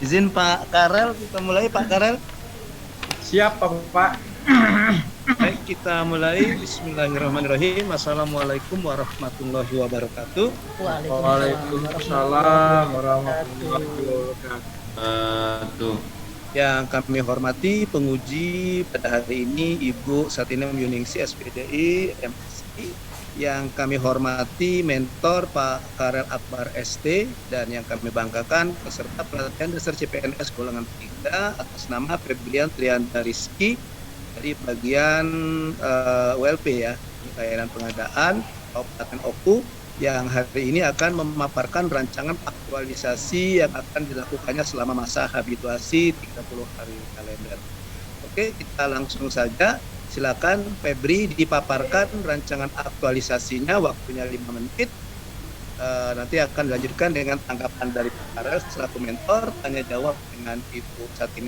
Izin Pak Karel, kita mulai Pak Karel. Siap, Pak. Baik, kita mulai. Bismillahirrahmanirrahim. Assalamualaikum warahmatullahi wabarakatuh. Waalaikumsalam warahmatullahi wabarakatuh. Tuh. Yang kami hormati penguji pada hari ini Ibu Satinem Yuningsi SPDI MSI. Yang kami hormati mentor Pak Karel Akbar ST, dan yang kami banggakan peserta pelatihan dasar CPNS golongan 3 atas nama Febrian Trianda Rizky dari bagian ULP ya, layanan pengadaan Kabupaten Oku, yang hari ini akan memaparkan rancangan aktualisasi yang akan dilakukannya selama masa habituasi 30 hari kalender. Oke, kita langsung saja. Silakan Febri dipaparkan rancangan aktualisasinya, waktunya 5 menit. Nanti akan dilanjutkan dengan tanggapan dari Pak Karel selaku mentor, tanya jawab dengan Ibu Satini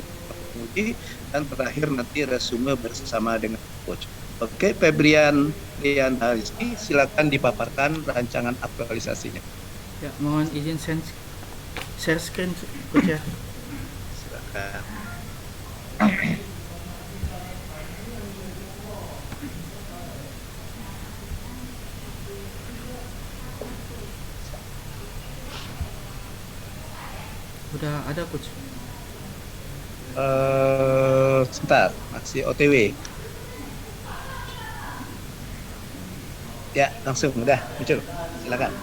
penguji, dan terakhir nanti resume bersama dengan coach. Oke, Febrian Rizky, silakan dipaparkan rancangan aktualisasinya. Ya, mohon izin share screen, coach ya. Silakan. Udah ada, coach. Sebentar, masih OTW. Ya, langsung udah muncul. Silakan.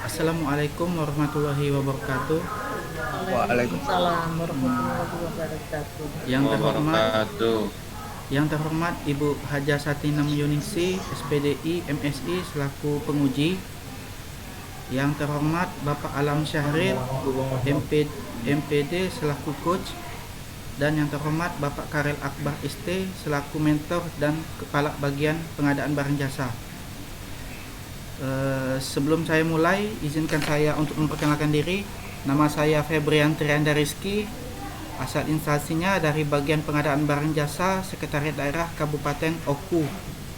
Assalamualaikum warahmatullahi wabarakatuh. Waalaikumsalam warahmatullahi wabarakatuh. Yang terhormat Ibu Haja Satinem Yuningsi SPDI MSI selaku penguji. Yang terhormat Bapak Alam Syahril MPD selaku coach. Dan yang terhormat Bapak Karel Akbar ST selaku mentor dan kepala bagian pengadaan barang jasa. Sebelum saya mulai, izinkan saya untuk memperkenalkan diri. Nama saya Febrian Trianda Rizky. Asal instansinya dari bagian pengadaan barang jasa Sekretariat Daerah Kabupaten Oku,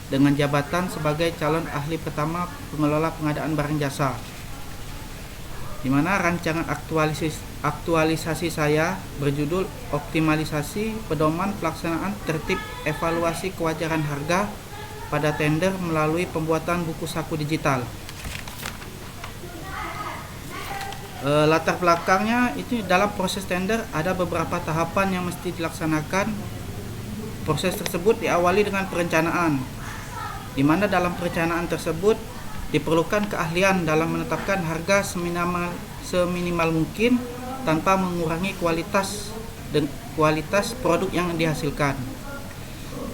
dengan jabatan sebagai calon ahli pertama pengelola pengadaan barang jasa. Di mana rancangan aktualisasi saya berjudul optimalisasi pedoman pelaksanaan tertib evaluasi kewajaran harga pada tender melalui pembuatan buku saku digital. Latar belakangnya itu dalam proses tender ada beberapa tahapan yang mesti dilaksanakan. Proses tersebut diawali dengan perencanaan, di mana dalam perencanaan tersebut diperlukan keahlian dalam menetapkan harga seminimal mungkin tanpa mengurangi kualitas produk yang dihasilkan.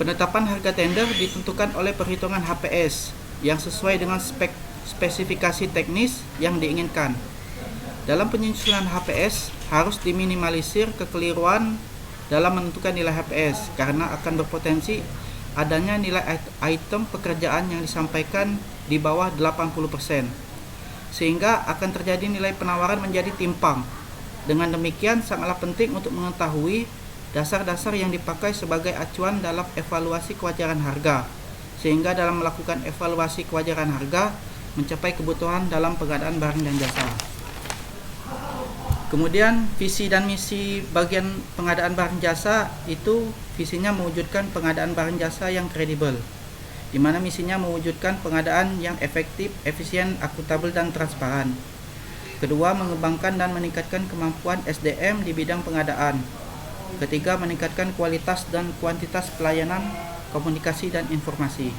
Penetapan harga tender ditentukan oleh perhitungan HPS yang sesuai dengan spesifikasi teknis yang diinginkan. Dalam penyusunan HPS harus diminimalisir kekeliruan dalam menentukan nilai HPS karena akan berpotensi adanya nilai item pekerjaan yang disampaikan di bawah 80%, sehingga akan terjadi nilai penawaran menjadi timpang. Dengan demikian sangatlah penting untuk mengetahui dasar-dasar yang dipakai sebagai acuan dalam evaluasi kewajaran harga, sehingga dalam melakukan evaluasi kewajaran harga mencapai kebutuhan dalam pengadaan barang dan jasa. Kemudian visi dan misi bagian pengadaan barang jasa itu visinya mewujudkan pengadaan barang jasa yang kredibel, di mana misinya mewujudkan pengadaan yang efektif, efisien, akuntabel, dan transparan. Kedua, mengembangkan dan meningkatkan kemampuan SDM di bidang pengadaan. Ketiga, meningkatkan kualitas dan kuantitas pelayanan, komunikasi, dan informasi.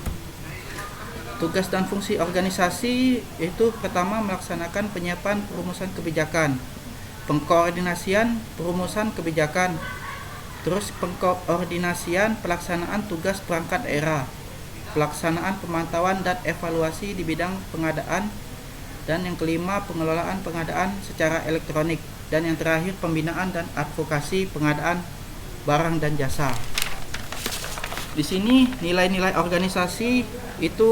Tugas dan fungsi organisasi itu pertama melaksanakan penyiapan perumusan kebijakan, pengkoordinasian perumusan kebijakan, terus pengkoordinasian pelaksanaan tugas perangkat daerah, pelaksanaan pemantauan dan evaluasi di bidang pengadaan, dan yang kelima pengelolaan pengadaan secara elektronik, dan yang terakhir pembinaan dan advokasi pengadaan barang dan jasa. Di sini nilai-nilai organisasi itu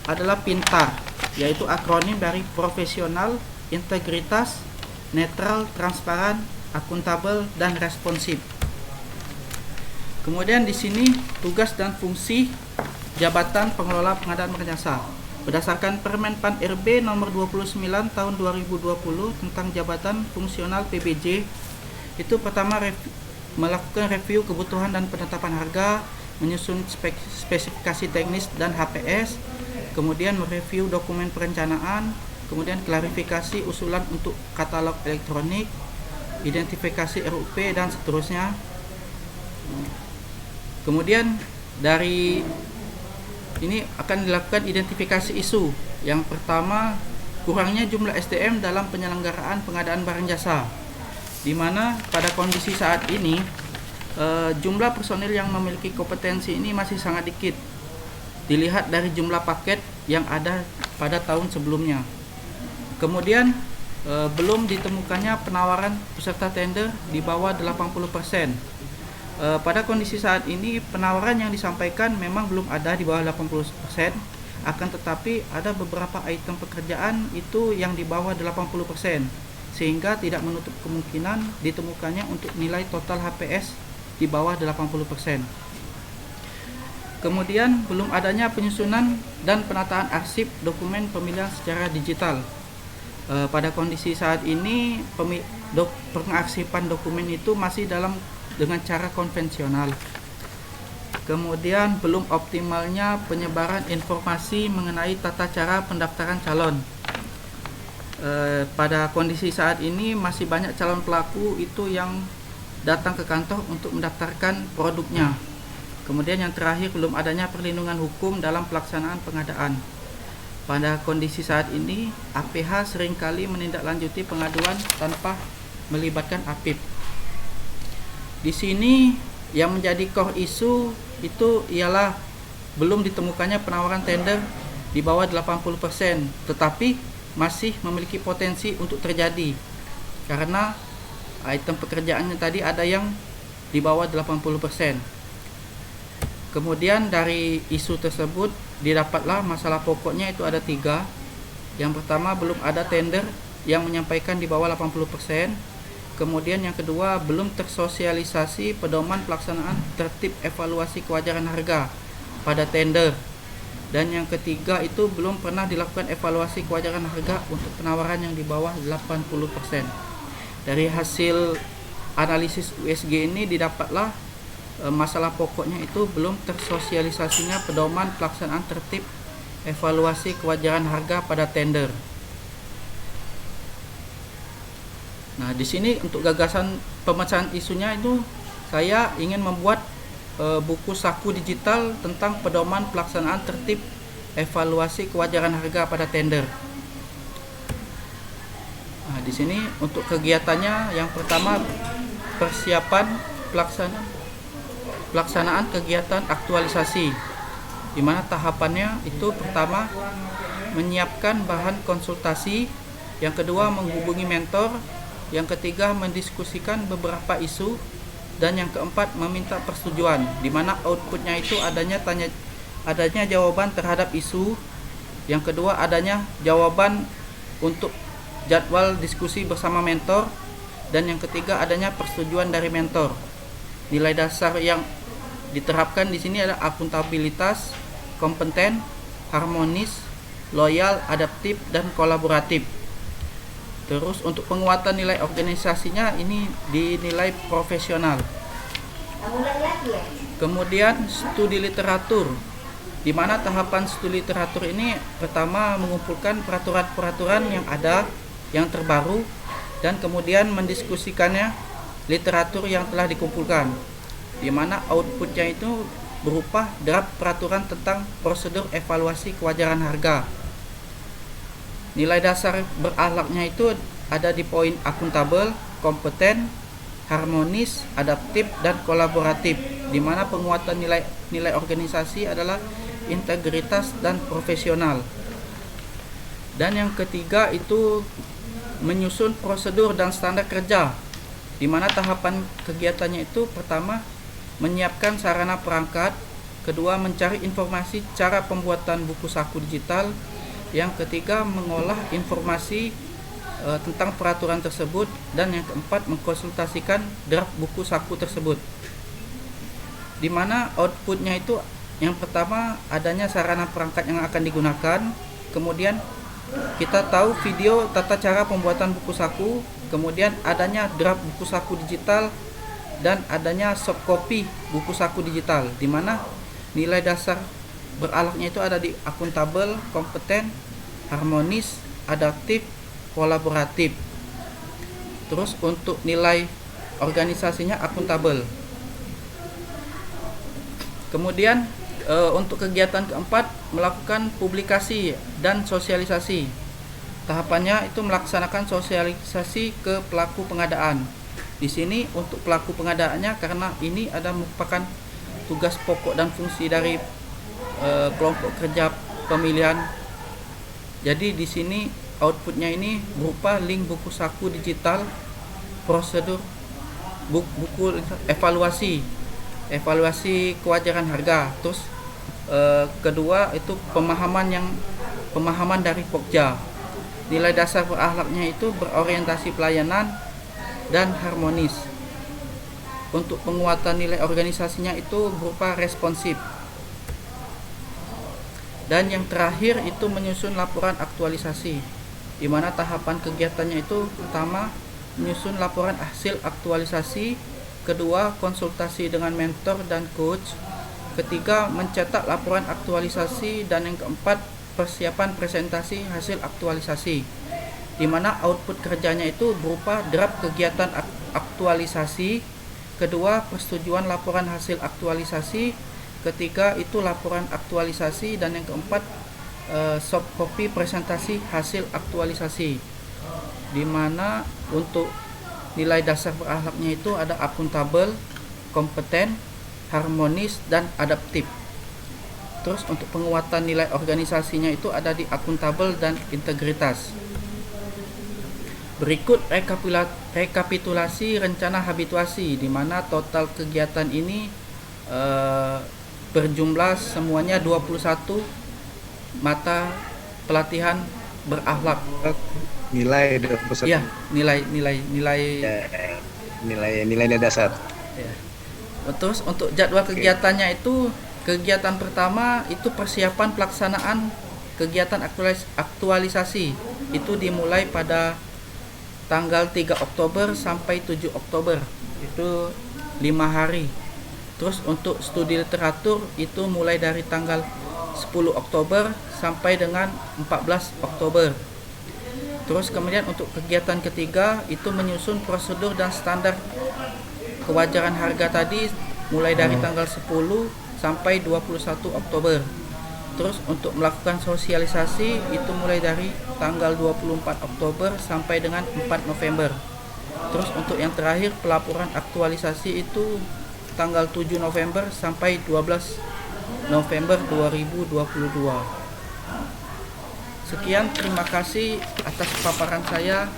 adalah PINTAR, yaitu akronim dari profesional, integritas, netral, transparan, akuntabel, dan responsif. Kemudian di sini tugas dan fungsi jabatan pengelola pengadaan barang jasa. Berdasarkan Permen Pan RB nomor 29 tahun 2020 tentang jabatan fungsional PBJ, itu pertama melakukan review kebutuhan dan penetapan harga, menyusun spesifikasi teknis dan HPS, kemudian mereview dokumen perencanaan, kemudian klarifikasi usulan untuk katalog elektronik, identifikasi RUP dan seterusnya. Kemudian dari ini akan dilakukan identifikasi isu. Yang pertama, kurangnya jumlah SDM dalam penyelenggaraan pengadaan barang jasa, di mana pada kondisi saat ini jumlah personil yang memiliki kompetensi ini masih sangat dikit dilihat dari jumlah paket yang ada pada tahun sebelumnya. Kemudian belum ditemukannya penawaran peserta tender di bawah 80%. Pada kondisi saat ini penawaran yang disampaikan memang belum ada di bawah 80%, akan tetapi ada beberapa item pekerjaan itu yang di bawah 80%, sehingga tidak menutup kemungkinan ditemukannya untuk nilai total HPS di bawah 80%. Kemudian belum adanya penyusunan dan penataan arsip dokumen pemilihan secara digital. Pada kondisi saat ini pengarsipan dokumen itu masih dengan cara konvensional. Kemudian belum optimalnya penyebaran informasi mengenai tata cara pendaftaran calon. Pada kondisi saat ini masih banyak calon pelaku itu yang datang ke kantor untuk mendaftarkan produknya. Kemudian yang terakhir, belum adanya perlindungan hukum dalam pelaksanaan pengadaan. Pada kondisi saat ini, APH seringkali menindaklanjuti pengaduan tanpa melibatkan APIP. Di sini yang menjadi core isu itu ialah belum ditemukannya penawaran tender di bawah 80%, tetapi masih memiliki potensi untuk terjadi karena item pekerjaannya tadi ada yang di bawah 80%. Kemudian dari isu tersebut didapatlah masalah pokoknya itu ada 3. Yang pertama, belum ada tender yang menyampaikan di bawah 80%. Kemudian yang kedua, belum tersosialisasi pedoman pelaksanaan tertib evaluasi kewajaran harga pada tender. Dan yang ketiga itu belum pernah dilakukan evaluasi kewajaran harga untuk penawaran yang di bawah 80%. Dari hasil analisis USG ini didapatlah masalah pokoknya itu belum tersosialisasinya pedoman pelaksanaan tertib evaluasi kewajaran harga pada tender. Nah, di sini untuk gagasan pemecahan isunya itu saya ingin membuat buku saku digital tentang pedoman pelaksanaan tertib evaluasi kewajaran harga pada tender. Nah, di sini untuk kegiatannya yang pertama persiapan pelaksanaan kegiatan aktualisasi, di mana tahapannya itu pertama menyiapkan bahan konsultasi, yang kedua menghubungi mentor, yang ketiga mendiskusikan beberapa isu, dan yang keempat meminta persetujuan, di mana outputnya itu adanya jawaban terhadap isu, yang kedua adanya jawaban untuk jadwal diskusi bersama mentor, dan yang ketiga adanya persetujuan dari mentor. Nilai dasar yang diterapkan di sini adalah akuntabilitas, kompeten, harmonis, loyal, adaptif, dan kolaboratif. Terus untuk penguatan nilai organisasinya ini dinilai profesional. Kemudian studi literatur, di mana tahapan studi literatur ini pertama mengumpulkan peraturan-peraturan yang ada, yang terbaru, dan kemudian mendiskusikannya literatur yang telah dikumpulkan, di mana outputnya itu berupa draft peraturan tentang prosedur evaluasi kewajaran harga. Nilai dasar berakhlaknya itu ada di poin akuntabel, kompeten, harmonis, adaptif, dan kolaboratif, di mana penguatan nilai organisasi adalah integritas dan profesional. Dan yang ketiga itu menyusun prosedur dan standar kerja, di mana tahapan kegiatannya itu pertama menyiapkan sarana perangkat, kedua mencari informasi cara pembuatan buku saku digital, yang ketiga mengolah informasi tentang peraturan tersebut, dan yang keempat mengkonsultasikan draft buku saku tersebut, di mana outputnya itu Yang pertama, adanya sarana perangkat yang akan digunakan. Kemudian kita tahu video tata cara pembuatan buku saku. Kemudian adanya draft buku saku digital dan adanya soft copy buku saku digital, di mana nilai dasar berahlaknya itu ada di akuntabel, kompeten, harmonis, adaptif, kolaboratif. Terus untuk nilai organisasinya akuntabel. Kemudian untuk kegiatan keempat, melakukan publikasi dan sosialisasi. Tahapannya itu melaksanakan sosialisasi ke pelaku pengadaan. Di sini untuk pelaku pengadaannya, karena ini ada merupakan tugas pokok dan fungsi dari kelompok kerja pemilihan. Jadi di sini outputnya ini berupa link buku saku digital, prosedur buku evaluasi kewajaran harga. Terus kedua itu pemahaman dari Pokja. Nilai dasar berakhlaknya itu berorientasi pelayanan dan harmonis. Untuk penguatan nilai organisasinya itu berupa responsif. Dan yang terakhir itu menyusun laporan aktualisasi, di mana tahapan kegiatannya itu pertama menyusun laporan hasil aktualisasi, kedua konsultasi dengan mentor dan coach, ketiga mencetak laporan aktualisasi, dan yang keempat persiapan presentasi hasil aktualisasi, di mana output kerjanya itu berupa draft kegiatan aktualisasi, kedua persetujuan laporan hasil aktualisasi, ketiga itu laporan aktualisasi, dan yang keempat soft copy presentasi hasil aktualisasi, di mana untuk nilai dasar berakhlaknya itu ada akuntabel, kompeten, harmonis, dan adaptif. Terus untuk penguatan nilai organisasinya itu ada di akuntabel dan integritas. Berikut rekapitulasi rencana habituasi, di mana total kegiatan ini berjumlah semuanya 21 mata pelatihan berakhlak. Nilai 21. Ya, nilai dasar. ya. Terus untuk jadwal kegiatannya itu, kegiatan pertama itu persiapan pelaksanaan kegiatan aktualisasi. Itu dimulai pada tanggal 3 Oktober sampai 7 Oktober. Itu 5 hari. Terus untuk studi literatur itu mulai dari tanggal 10 Oktober sampai dengan 14 Oktober. Terus kemudian untuk kegiatan ketiga itu menyusun prosedur dan standar kewajaran harga tadi mulai dari tanggal 10 sampai 21 Oktober. Terus untuk melakukan sosialisasi itu mulai dari tanggal 24 Oktober sampai dengan 4 November. Terus untuk yang terakhir pelaporan aktualisasi itu tanggal 7 November sampai 12 November 2022. Sekian, terima kasih atas paparan saya.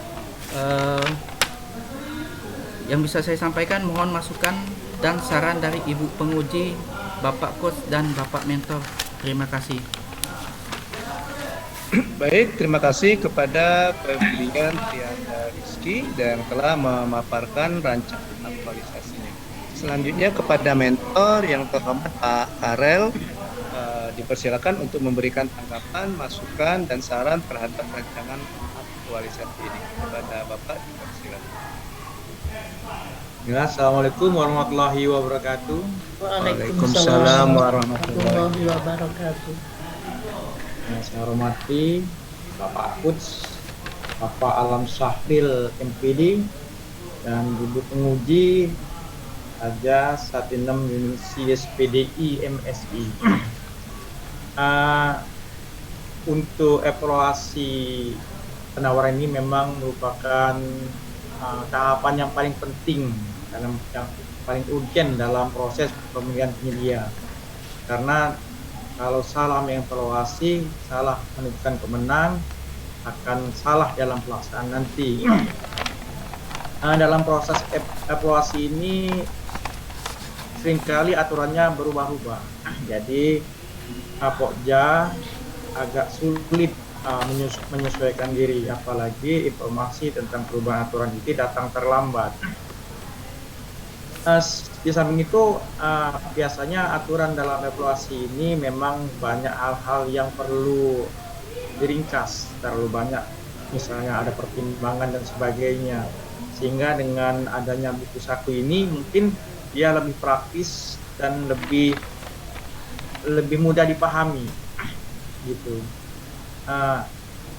Yang bisa saya sampaikan, mohon masukan dan saran dari Ibu Penguji, Bapak Coach, dan Bapak Mentor. Terima kasih. Baik, terima kasih kepada pemilihan Triana Rizky dan telah memaparkan rancangan aktualisasinya. Selanjutnya kepada mentor yang terhormat Pak Karel, dipersilakan untuk memberikan tanggapan, masukan, dan saran terhadap rancangan aktualisasi ini. Kepada Bapak, dipersilakan. Ya, Assalamualaikum warahmatullahi wabarakatuh. Waalaikumsalam warahmatullahi wabarakatuh. Yang saya hormati Bapak Coach, Bapak Alam Syahril MPD, dan Ibu Penguji Haja Satinem Yunisi SPDI MSI. Untuk evaluasi penawaran ini memang merupakan tahapan yang paling penting dalam yang paling urgen dalam proses pemilihan penyedia, karena kalau salah mengevaluasi, salah menentukan pemenang, akan salah dalam pelaksanaan nanti. Dalam proses evaluasi ini seringkali aturannya berubah-ubah, jadi Pokja agak sulit menyesuaikan diri, apalagi informasi tentang perubahan aturan itu datang terlambat. Di samping itu, biasanya aturan dalam evaluasi ini memang banyak hal-hal yang perlu diringkas, terlalu banyak, misalnya ada pertimbangan dan sebagainya. Sehingga dengan adanya buku saku ini mungkin dia lebih praktis dan lebih mudah dipahami gitu. Uh,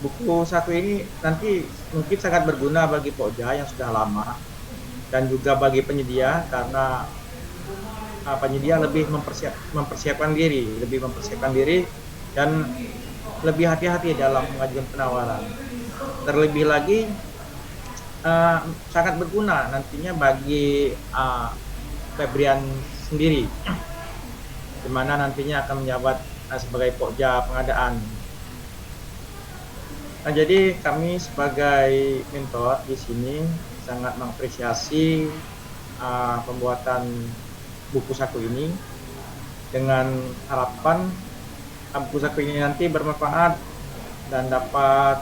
Buku saku ini nanti mungkin sangat berguna bagi Pokja yang sudah lama dan juga bagi penyedia, karena penyedia lebih mempersiapkan diri dan lebih hati-hati dalam mengajukan penawaran. Terlebih lagi sangat berguna nantinya bagi Febrian sendiri, di mana nantinya akan menjabat sebagai Pokja pengadaan. Nah, jadi kami sebagai mentor di sini sangat mengapresiasi pembuatan buku saku ini, dengan harapan buku saku ini nanti bermanfaat dan dapat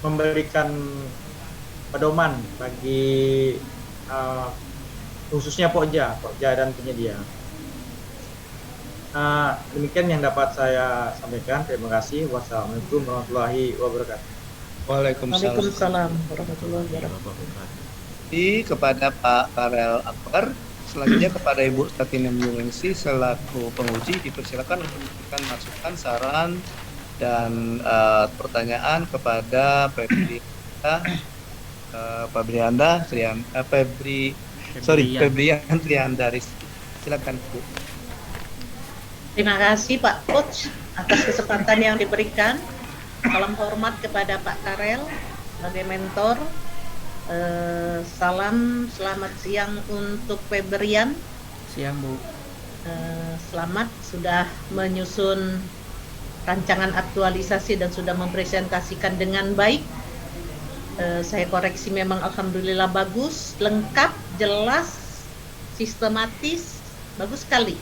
memberikan pedoman bagi khususnya Pokja dan penyedia. Demikian yang dapat saya sampaikan. Terima kasih. Wassalamualaikum warahmatullahi wabarakatuh. Waalaikumsalam. Waalaikumsalam warahmatullahi wabarakatuh. Kepada Pak Karel Akbar, selanjutnya kepada Ibu Satinem Yulingsi selaku penguji dipersilakan untuk memberikan masukan, saran, dan pertanyaan kepada Febrian Triandaris. Silakan Bu. Terima kasih Pak Coach atas kesempatan yang diberikan. Salam hormat kepada Pak Karel sebagai mentor. Selamat siang untuk Febrian. Siang Bu. Selamat sudah menyusun rancangan aktualisasi dan sudah mempresentasikan dengan baik. Saya koreksi, memang alhamdulillah bagus, lengkap, jelas, sistematis, bagus sekali.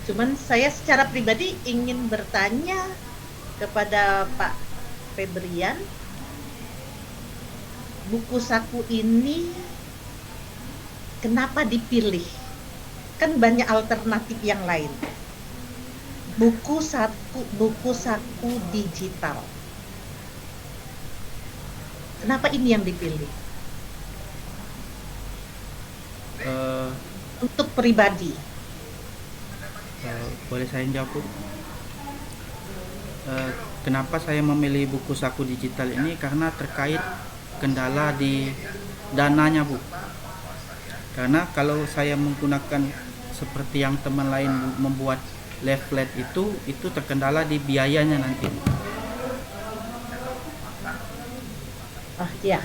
Cuman saya secara pribadi ingin bertanya kepada Pak Febrian, buku saku ini kenapa dipilih? Kan banyak alternatif yang lain. Buku saku digital. Kenapa ini yang dipilih? Untuk pribadi. Boleh saya jawab Bu? Kenapa saya memilih buku saku digital ini? Karena terkait kendala di dananya Bu. Karena kalau saya menggunakan seperti yang teman lain membuat leaflet itu terkendala di biayanya nanti. Ya,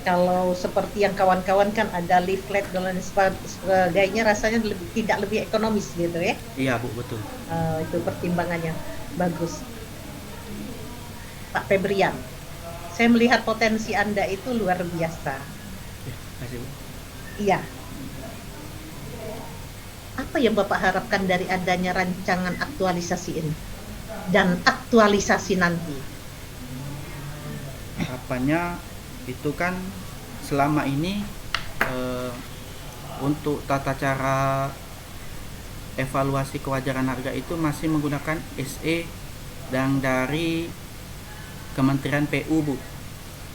kalau seperti yang kawan-kawan kan ada leaflet dan sebagainya, rasanya tidak lebih ekonomis gitu ya. Iya Bu, betul. Itu pertimbangannya. Bagus Pak Febrian, saya melihat potensi Anda itu luar biasa. Terima kasih Bu. Iya. Apa yang Bapak harapkan dari adanya rancangan aktualisasi ini dan aktualisasi nanti? Harapannya itu kan selama ini untuk tata cara evaluasi kewajaran harga itu masih menggunakan SE dan dari Kementerian PU Bu.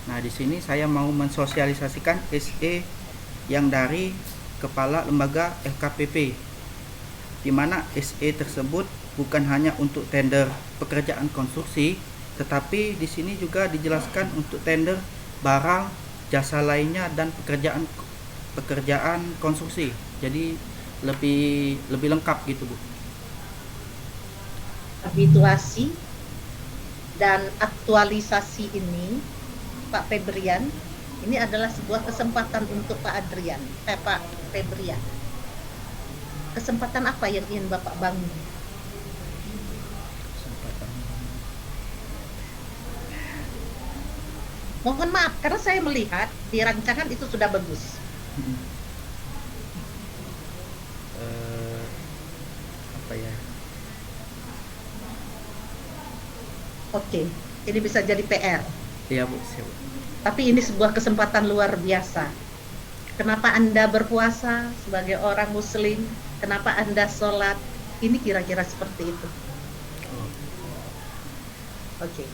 Nah di sini saya mau mensosialisasikan SE yang dari Kepala Lembaga LKPP, di mana SE tersebut bukan hanya untuk tender pekerjaan konstruksi, tetapi di sini juga dijelaskan untuk tender barang, jasa lainnya, dan pekerjaan konstruksi. Jadi lebih lengkap gitu Bu. Habituasi dan aktualisasi ini Pak Febrian, ini adalah sebuah kesempatan untuk Pak Febrian. Kesempatan apa yang ingin Bapak bangun? Mohon maaf, karena saya melihat di rancangan itu sudah bagus. Apa ya? Oke, ini bisa jadi PR. Iya Bu, siap. Tapi ini sebuah kesempatan luar biasa. Kenapa Anda berpuasa sebagai orang Muslim? Kenapa Anda sholat? Ini kira-kira seperti itu. Oh, Oke.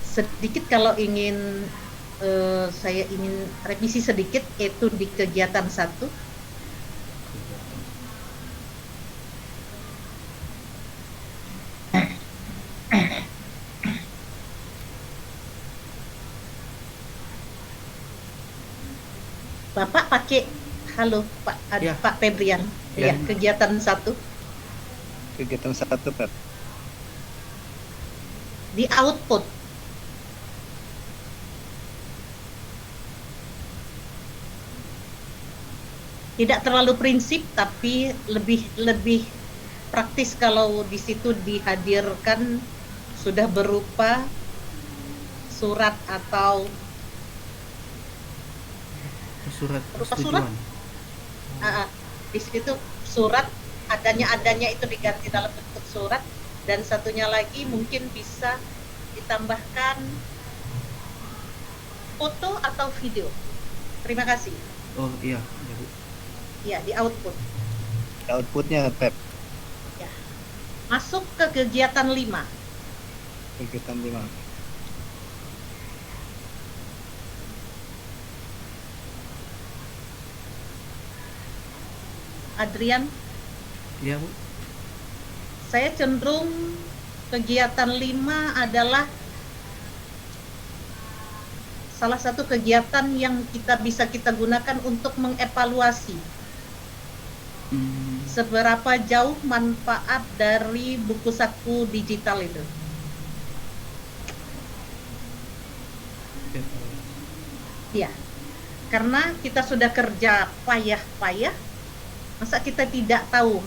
Sedikit kalau ingin saya ingin revisi sedikit, yaitu di kegiatan 1. Bapak pakai halo Pak Ya. Pak Febrian. Ya. Ya, kegiatan 1 Kegiatan 1 Pep. di output. Tidak terlalu prinsip, tapi lebih praktis kalau di situ dihadirkan sudah berupa surat atau surat Berupa persetujuan. di situ surat adanya itu diganti dalam bentuk surat, dan satunya lagi mungkin bisa ditambahkan foto atau video. Terima kasih. Oh iya, ya Bu. Ya, di output. Outputnya Pep. Ya. Masuk ke kegiatan 5. Kegiatan 5. Adrian, Iya Bu. saya cenderung kegiatan 5 adalah salah satu kegiatan yang kita gunakan untuk mengevaluasi seberapa jauh manfaat dari buku saku digital itu. Ya, karena kita sudah kerja payah-payah, masa kita tidak tahu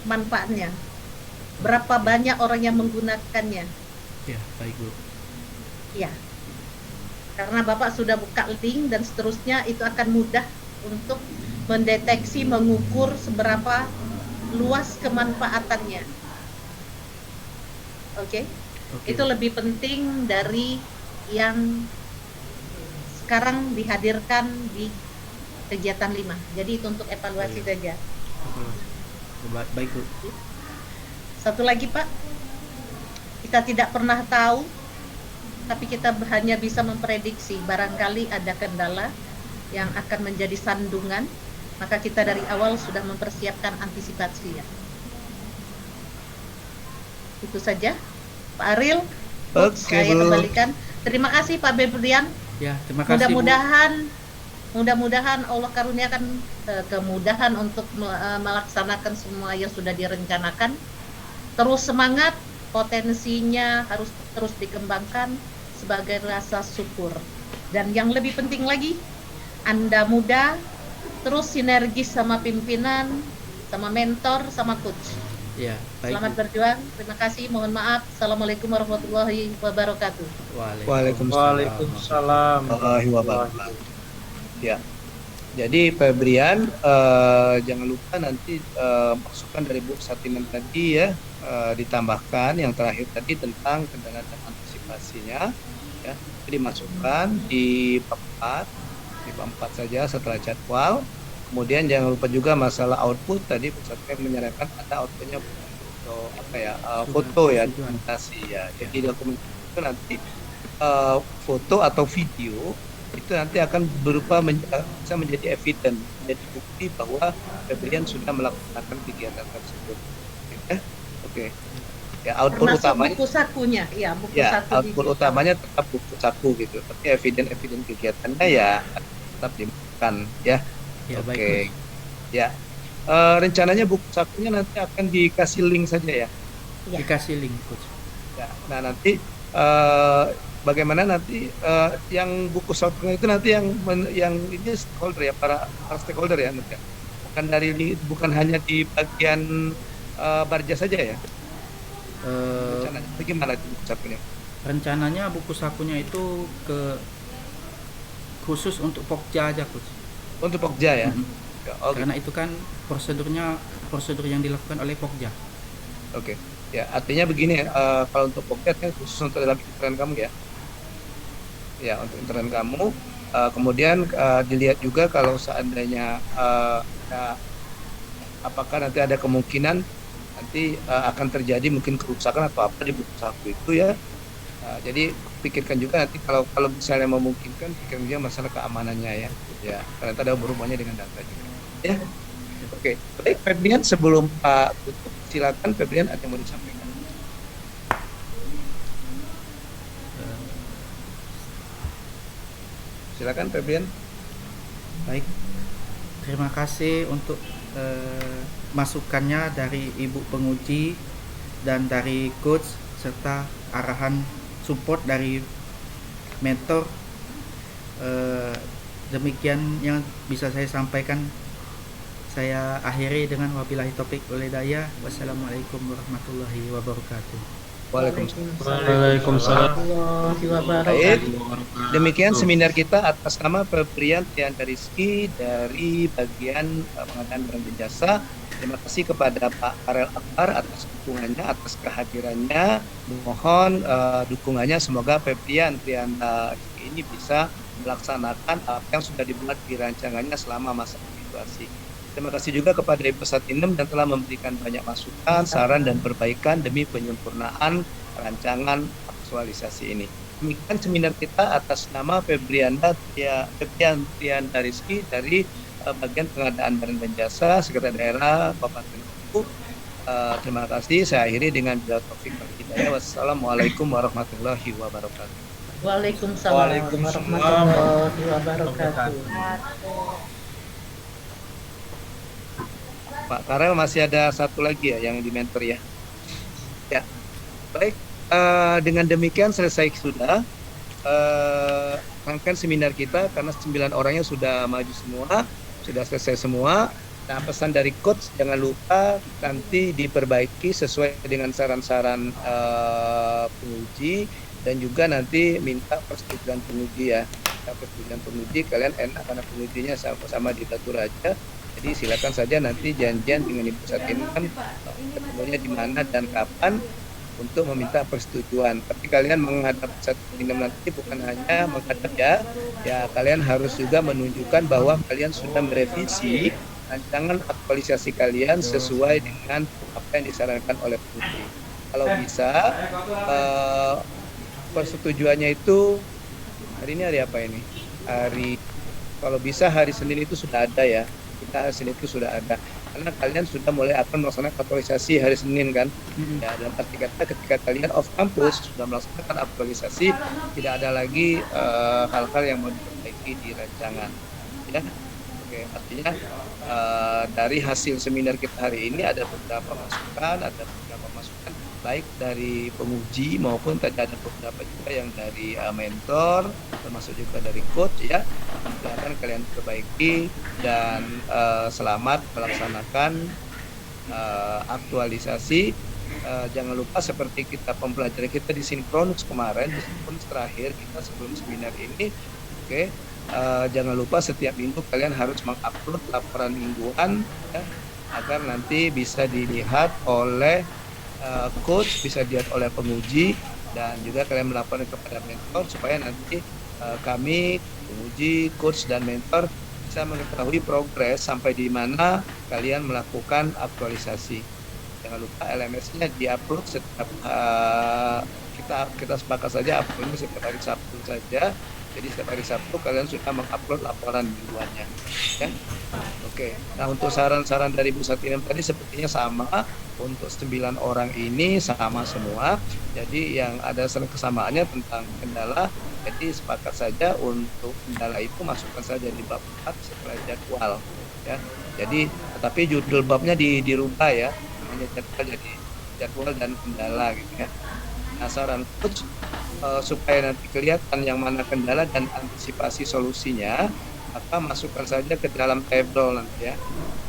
manfaatnya? Berapa banyak orang yang menggunakannya? Ya, baik Bu. Ya, karena Bapak sudah buka link dan seterusnya, itu akan mudah untuk mendeteksi, mengukur seberapa luas kemanfaatannya. Oke? Oke. Itu lebih penting dari yang sekarang dihadirkan di kegiatan 5. Jadi itu untuk evaluasi saja. Baik Bu. Satu lagi Pak, kita tidak pernah tahu, tapi kita hanya bisa memprediksi. Barangkali ada kendala yang akan menjadi sandungan, maka kita dari awal sudah mempersiapkan antisipasinya. Itu saja Pak Ariel. Oke, Saya Bu. kembalikan. Terima kasih Pak Febrian. Ya, terima kasih Bu. Mudah-mudahan Allah karuniakan kemudahan untuk melaksanakan semua yang sudah direncanakan. Terus semangat, potensinya harus terus dikembangkan sebagai rasa syukur. Dan yang lebih penting lagi, Anda muda, terus sinergis sama pimpinan, sama mentor, sama coach. Ya, baik. Selamat Bu. berjuang. Terima kasih. Mohon maaf. Assalamualaikum warahmatullahi wabarakatuh. Waalaikumsalam. warahmatullahi wabarakatuh. Ya. Jadi Febrian, jangan lupa nanti masukan dari Bu Satinem tadi ya, ditambahkan yang terakhir tadi tentang kendala dan antisipasinya ya, dimasukkan di bab 4 saja setelah jadwal. Kemudian jangan lupa juga masalah output tadi Bu Satinem menyarankan ada outputnya foto foto ya, dokumentasi ya. Jadi dokumentasi itu nanti foto atau video itu nanti akan berupa bisa menjadi evidence, menjadi bukti bahwa Febrian sudah melaksanakan kegiatan tersebut. Oke. Ya, output Termasuk utamanya buku sakunya, ya, buku ya, saku output digital. utamanya tetap buku saku gitu. Tapi evidence kegiatannya ya tetap dimakan ya. Ya, baik. Oke. Bu. Ya. Rencananya buku sakunya nanti akan dikasih link saja ya. Ya. Dikasih link Coach. Ya, nah nanti bagaimana nanti yang buku sakunya itu nanti yang ini stakeholder ya, para stakeholder ya nanti. Bukan hanya di bagian Barja saja ya. Rencananya bagaimana di buku sakunya? Rencananya buku sakunya itu khusus untuk Pokja aja Coach. Untuk Pokja ya. Mhm. Ya, oke. Karena itu kan prosedur yang dilakukan oleh Pokja. Oke. Ya, artinya begini, kalau untuk pocket kan khusus untuk dalam intern kamu ya. Ya, untuk intern kamu. Kemudian dilihat juga kalau seandainya apakah nanti ada kemungkinan nanti akan terjadi mungkin kerusakan atau apa di buku saku itu ya. Jadi pikirkan juga nanti kalau misalnya memungkinkan, pikirkan juga masalah keamanannya ya. Ya, karena ada berhubungannya dengan data juga. Ya. Oke, baik Febrian, sebelum Pak tutup, silakan Febrian ada yang mau disampaikan. Silakan Febrian. Baik, terima kasih untuk masukannya dari Ibu penguji dan dari coach serta arahan support dari mentor. Demikian yang bisa saya sampaikan. Saya akhiri dengan wabillahi taufik wal hidayah. Wassalamualaikum warahmatullahi wabarakatuh. Waalaikumsalam warahmatullahi wabarakatuh. Demikian seminar kita atas nama Febrian Trianda Rizky dari bagian pengadaan barang dan jasa. Terima kasih kepada Pak Karel Akbar atas dukungannya, atas kehadirannya. Mohon dukungannya, semoga Febrian Trianda Rizky ini bisa melaksanakan apa yang sudah dibuat di rancangannya selama masa situasi. Terima kasih juga kepada Ibu Satinem dan telah memberikan banyak masukan, saran, dan perbaikan demi penyempurnaan rancangan aktualisasi ini. Demikian seminar kita atas nama Febrian Trianda Rizky dari bagian pengadaan barang dan jasa Sekretariat Daerah Kabupaten Luwu. Terima kasih. Saya akhiri dengan taufik wal hidayah. Wassalamualaikum warahmatullahi wabarakatuh. Waalaikumsalam warahmatullahi wabarakatuh. Pak Karel, masih ada satu lagi ya yang di mentor ya. Ya, baik. Dengan demikian selesai sudah rangkaian seminar kita karena 9 orangnya sudah maju semua, sudah selesai semua. Nah, pesan dari coach jangan lupa nanti diperbaiki sesuai dengan saran-saran penguji dan juga nanti minta persetujuan penguji ya. Persetujuan penguji, kalian enak karena pengujinya sama-sama diatur aja. Jadi silakan saja nanti janjian dengan Ibu Satinem ketemunya di mana dan kapan untuk meminta persetujuan. Tapi kalian menghadap Satinem nanti bukan hanya menghadap ya kalian harus juga menunjukkan bahwa kalian sudah merevisi rancangan aktualisasi kalian sesuai dengan apa yang disarankan oleh penguji. Kalau bisa persetujuannya itu hari ini hari apa ini? Kalau bisa hari Senin itu sudah ada ya. Kita hari Senin itu sudah ada. Karena kalian sudah mulai akan melaksanakan aktualisasi hari Senin kan. Ya, dalam arti kata ketika kalian off campus sudah melaksanakan aktualisasi, tidak ada lagi hal-hal yang mau diperbaiki di rancangan. Ya. Oke, artinya dari hasil seminar kita hari ini ada beberapa masukan, baik dari penguji maupun tadi ada beberapa juga yang dari mentor, termasuk juga dari coach ya. Silakan kalian perbaiki dan selamat melaksanakan aktualisasi. Jangan lupa seperti kita pembelajaran kita di Sinkronus kemarin, di Sinkronus terakhir kita sebelum seminar ini, oke. Jangan lupa setiap minggu kalian harus mengupload laporan mingguan ya, agar nanti bisa dilihat oleh coach, bisa dilihat oleh penguji, dan juga kalian melaporkan kepada mentor supaya nanti kami, penguji, coach, dan mentor bisa mengetahui progres sampai di mana kalian melakukan aktualisasi. Jangan lupa LMS-nya diupload setiap kita sepakat saja uploadnya setiap hari Sabtu saja. Jadi setiap hari Sabtu kalian sudah mengupload laporan mingguannya. Ya? Oke. Nah, untuk saran-saran dari Bu Satinem tadi sepertinya sama. Untuk 9 orang ini sama semua. Jadi yang ada kesamaannya tentang kendala. Jadi sepakat saja untuk kendala itu masukkan saja di bab 4 setelah jadwal. Ya. Jadi tapi judul babnya dirubah ya. Namanya jadwal jadi jadwal dan kendala gitu ya. Nah, saran coach supaya nanti kelihatan yang mana kendala dan antisipasi solusinya, maka masukkan saja ke dalam tabel nanti ya.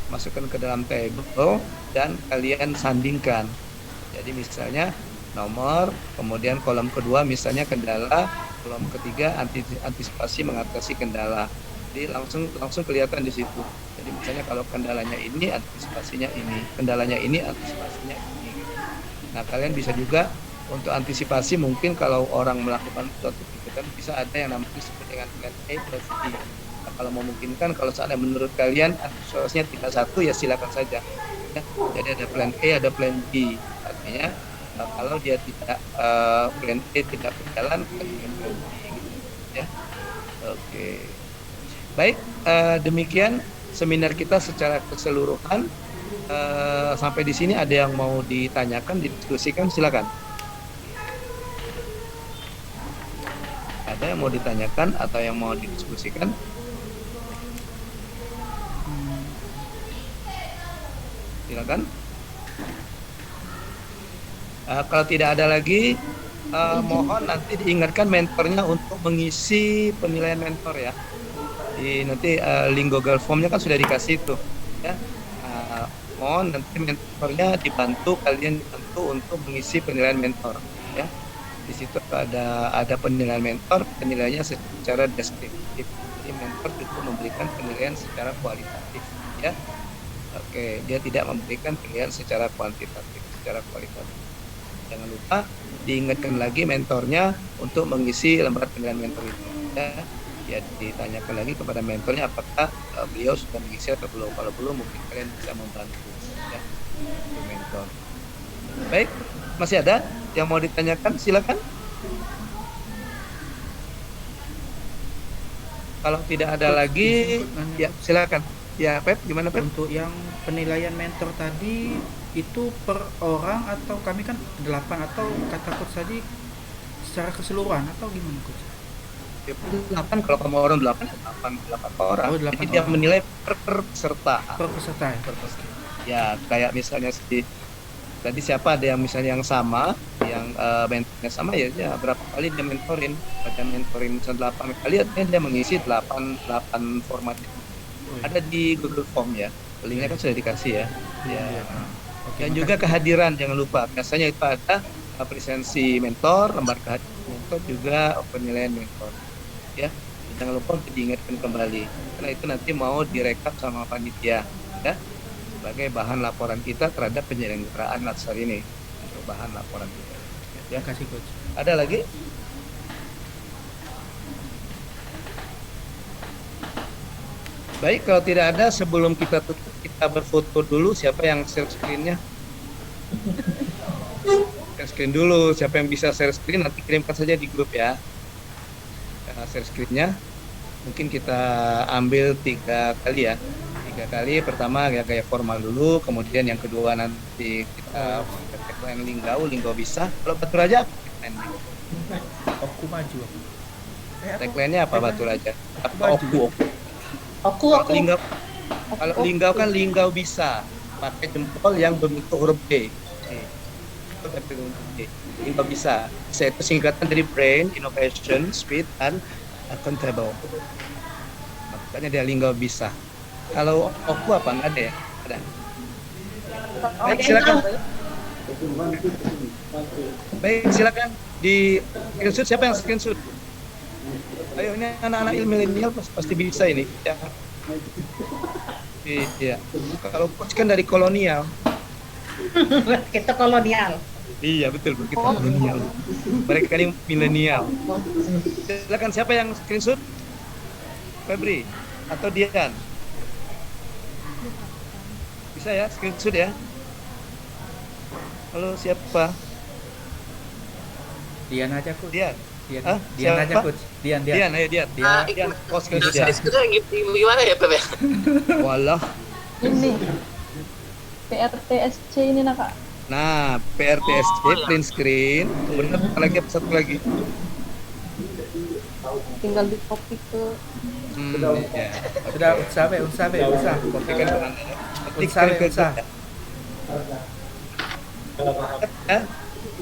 Masukkan ke dalam tabel dan kalian sandingkan. Jadi misalnya nomor, kemudian kolom kedua misalnya kendala, kolom ketiga antisipasi mengatasi kendala. Jadi langsung kelihatan di situ. Jadi misalnya kalau kendalanya ini, antisipasinya ini, kendalanya ini, antisipasinya ini. Nah, kalian bisa juga untuk antisipasi mungkin kalau orang melakukan suatu kegiatan bisa ada yang namanya disebut dengan plan A plus B. Nah, kalau memungkinkan, kalau seandainya menurut kalian antusiasnya tidak satu, ya silakan saja. Ya, jadi ada plan A, ada plan B. Artinya kalau dia tidak plan A tidak berjalan, kalian plan B. Gitu, ya. Oke. Baik, demikian seminar kita secara keseluruhan. Sampai di sini ada yang mau ditanyakan, didiskusikan, silakan. Ada yang mau ditanyakan atau yang mau didiskusikan? Silakan. Kalau tidak ada lagi, mohon nanti diingatkan mentornya untuk mengisi penilaian mentor ya. Nanti link Google Form-nya kan sudah dikasih tuh, ya. Mohon nanti mentornya kalian dibantu untuk mengisi penilaian mentor, ya. Di situ ada penilaian mentor, penilaiannya secara deskriptif. Jadi mentor juga memberikan penilaian secara kualitatif, ya. Oke, dia tidak memberikan penilaian secara kuantitatif, secara kualitatif. Jangan lupa diingatkan lagi mentornya untuk mengisi lembar penilaian mentor itu, ya. Ya, ditanyakan lagi kepada mentornya apakah beliau sudah mengisi atau belum. Kalau belum, mungkin kalian bisa membantu, ya, mentor. Baik, masih ada yang mau ditanyakan? Silakan. Kalau tidak ada lagi, ya silakan. Ya, Pep, gimana Pep? Untuk yang penilaian mentor tadi itu per orang atau kami kan 8 atau kata coach tadi secara keseluruhan atau gimana coach? 8, kalau kamu orang 8 orang. Oh, 8 Jadi dia orang. menilai per peserta. Per peserta ya? Per peserta. Ya, kayak misalnya tadi siapa ada yang misalnya yang sama, yang mentornya sama, ya berapa kali dia mentorin. Pada mentorin 8 kali, artinya dia mengisi 8 format. Ada di Google Form ya. Linknya kan sudah dikasih ya. Ya. Oke, Dan juga kehadiran, jangan lupa. Biasanya itu ada presensi mentor, lembar kehadiran mentor, juga penilaian mentor. Ya, jangan lupa untuk diingatkan kembali, karena itu nanti mau direkap sama panitia, ya, sebagai bahan laporan kita terhadap penyelenggaraan latsar ini, untuk bahan laporan kita. Ya, terima kasih coach. ada lagi? Baik, kalau tidak ada, sebelum kita tutup, kita berfoto dulu. Siapa yang share screen-nya? Share screen dulu. Siapa yang bisa share screen, nanti kirimkan saja di grup ya. Share screen-nya. Mungkin kita ambil 3 kali ya. 3 kali. Pertama gaya formal dulu. Kemudian yang kedua nanti kita tagline Linggau bisa. Kalau Batu Raja, Aku maju. tagline-nya apa Batu Raja? Apa Oku? Aku Kalau Linggau kan Linggau bisa. Pakai jempol yang berbentuk huruf D. Linggau bisa. Saya itu singkatan dari Brain, Innovation, Speed, and Accountable. Makanya dia Linggau bisa. Kalau Oku apa? Nggak ada ya? Ada. Baik, silakan. Baik, silakan di screenshot. Siapa yang screenshot? Ayo, ini anak-anak milenial pasti bisa ini. Ya. Iya. Kalau coach kan dari kolonial. kita kolonial. Iya betul, kita kolonial. Mereka ini milenial. Silakan, siapa yang screenshot? Febri atau Dian? Bisa ya screenshot ya? Halo, siapa? Dian aja coach. Dian. Dian Siapa? aja coach. Dian. Dian, ayo Dian. Dian, post screenshot ya. Gimana ya Pep ya? Walah. Ini PRTSC ini nak kak. Nah, PRTSC print screen. Kemudian satu lagi. Tinggal di copy ke Ya. Sudah usah. Kopikan ke Anda. Ketik Usah. ke ya.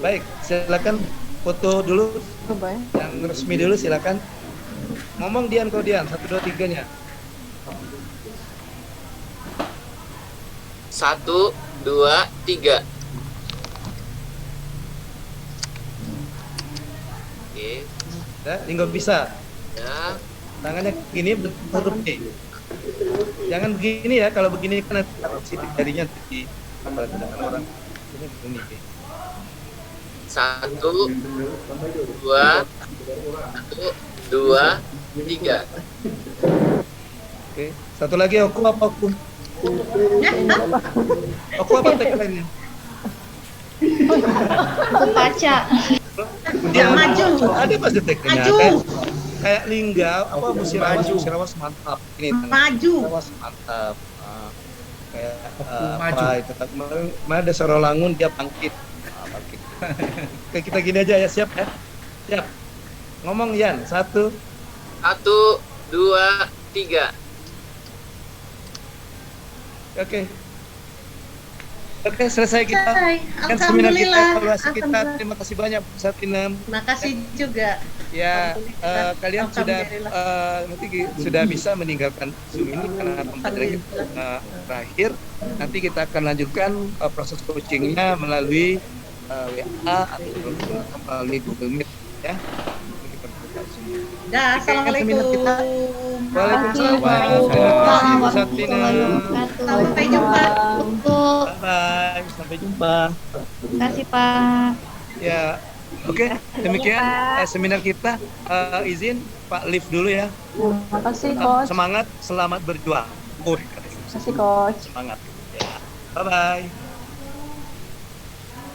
Baik, silakan foto dulu coba ya. yang resmi dulu, silakan. Ngomong Dian, kau Dian, 1, 2, 3-nya. 1, 2, 3. Oke, Ya, Linggo bisa. ya. Tangannya gini huruf D. Jangan begini ya, kalau begini kan nanti sidik jarinya di kepala orang. Ini begini. Satu, dua, tiga. Oke. Satu lagi aku apa aku? Aku apa tagline-nya? Aku baca. Ya, maju. Ada pasti tagline-nya. Maju. Kayak Linggau, apa Musirawas mantap. Ini Maju. Musirawas mantap. Kayak Maju. apa itu? Kemarin ada Sorolangun dia bangkit. Bangkit. Oke, kita gini aja ya, siap ya? Siap. Ngomong Yan, satu. Satu, dua, tiga. Oke. Oke, selesai kita. Selesai. Kan seminar kita, Alhamdulillah. evaluasi kita. Alhamdulillah. Terima kasih banyak Bu Satinem. Makasih juga. Ya, kalian sudah Alhamdulillah. sudah bisa meninggalkan Zoom ini karena pembelajaran kita terakhir. Nanti kita akan lanjutkan proses coachingnya melalui WA atau melalui Google Meet ya. Dah, assalamualaikum. Waalaikumsalam. Waalaikumsalam Bu Satinem. Sampai jumpa. Untuk Bye, sampai jumpa. kasih Pak. Ya, oke. Demikian seminar kita. Izin Pak lift dulu ya. Terima kasih coach. Semangat, selamat berjuang. Terima kasih coach. Semangat. Ya. Bye bye.